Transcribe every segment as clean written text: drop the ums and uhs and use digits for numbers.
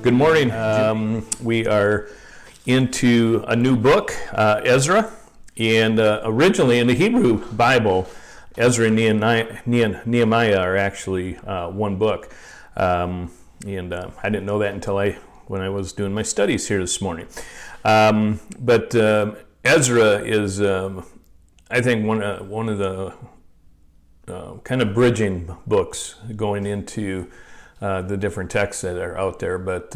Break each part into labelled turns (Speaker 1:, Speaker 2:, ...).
Speaker 1: Good morning. We are into a new book, Ezra, and originally in the Hebrew Bible, Ezra and Nehemiah are actually one book, and I didn't know that until when I was doing my studies here this morning. But Ezra is, I think, one of the kind of bridging books going into the different texts that are out there, but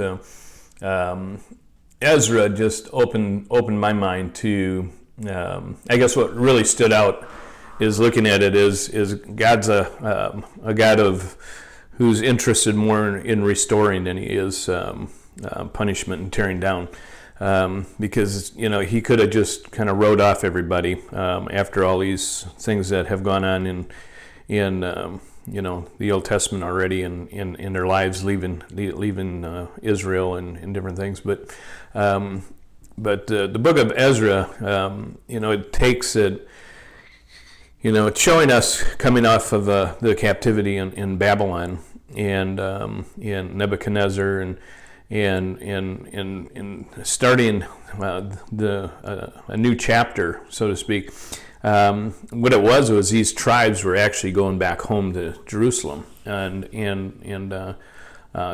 Speaker 1: Ezra just opened my mind to. I guess what really stood out is looking at it is God's a God of who's interested more in restoring than he is punishment and tearing down, because he could have just kind of wrote off everybody after all these things that have gone on in the Old Testament already, in their lives, leaving Israel and different things. But the book of Ezra, it takes it. It's showing us coming off of the captivity in Babylon and in Nebuchadnezzar and starting a new chapter, so to speak. What it was these tribes were actually going back home to Jerusalem, and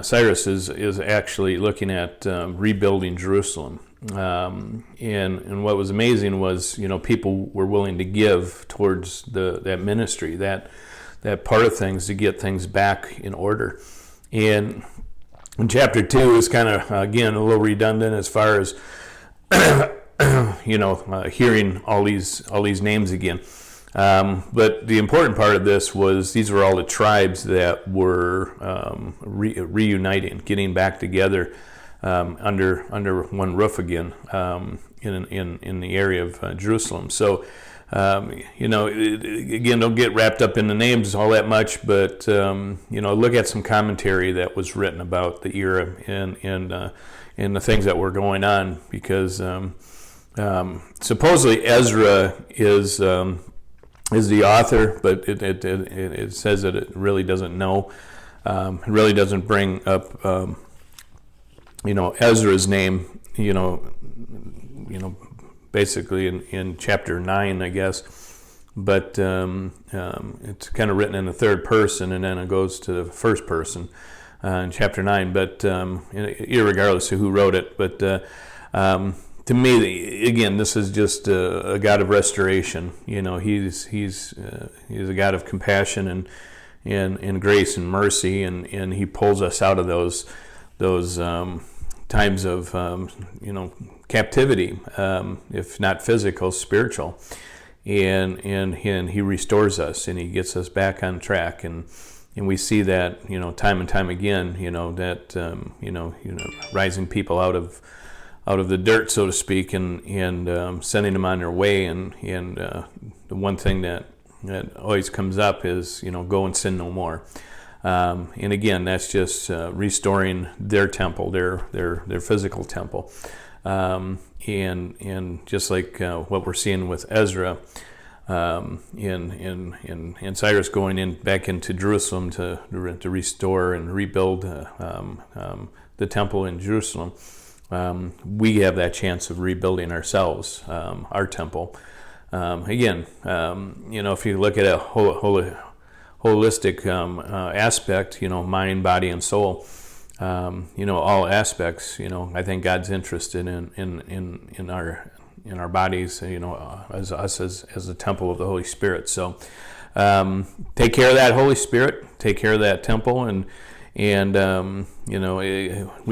Speaker 1: Cyrus is actually looking at rebuilding Jerusalem. And what was amazing was people were willing to give towards that ministry, that part of things, to get things back in order. And chapter 2 is kind of again a little redundant as far as hearing all these names again. But the important part of this was these were all the tribes that were reuniting, getting back together under one roof again in the area of Jerusalem. So again, don't get wrapped up in the names all that much, but look at some commentary that was written about the era and the things that were going on, because supposedly Ezra is the author, but it says that it really doesn't know. It really doesn't bring up Ezra's name. Basically in chapter 9, I guess. But it's kind of written in the third person, and then it goes to the first person in chapter 9. But irregardless of who wrote it, but to me, again, this is just a God of restoration. He's a God of compassion and grace and mercy, and he pulls us out of those times of captivity, if not physical, spiritual, and he restores us, and he gets us back on track, and we see that time and time again, that rising people out of the dirt, so to speak, and sending them on their way. And the one thing that always comes up is, go and sin no more. And again, that's just restoring their temple, their physical temple. And just like what we're seeing with Ezra, and Cyrus going back into Jerusalem to restore and rebuild the temple in Jerusalem. We have that chance of rebuilding ourselves, our temple. Again, if you look at a holistic aspect, mind, body, and soul, all aspects, I think God's interested in our bodies, as us as the temple of the Holy Spirit. So take care of that Holy Spirit, take care of that temple, and we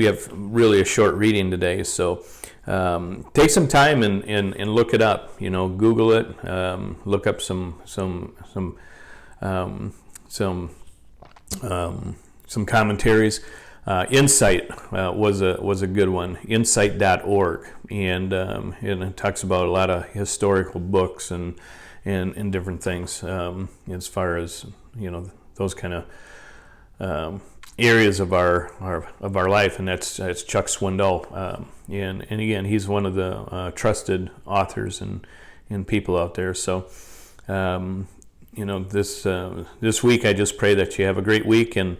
Speaker 1: have really a short reading today, so take some time and look it up. Google it, look up some commentaries. Insight was a good one. Insight.org, and it talks about a lot of historical books and different things as far as those kind of areas of our life, and that's Chuck Swindoll, and again, he's one of the trusted authors and people out there. So this week I just pray that you have a great week, and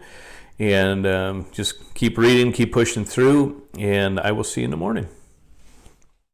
Speaker 1: and just keep reading, keep pushing through, and I will see you in the morning.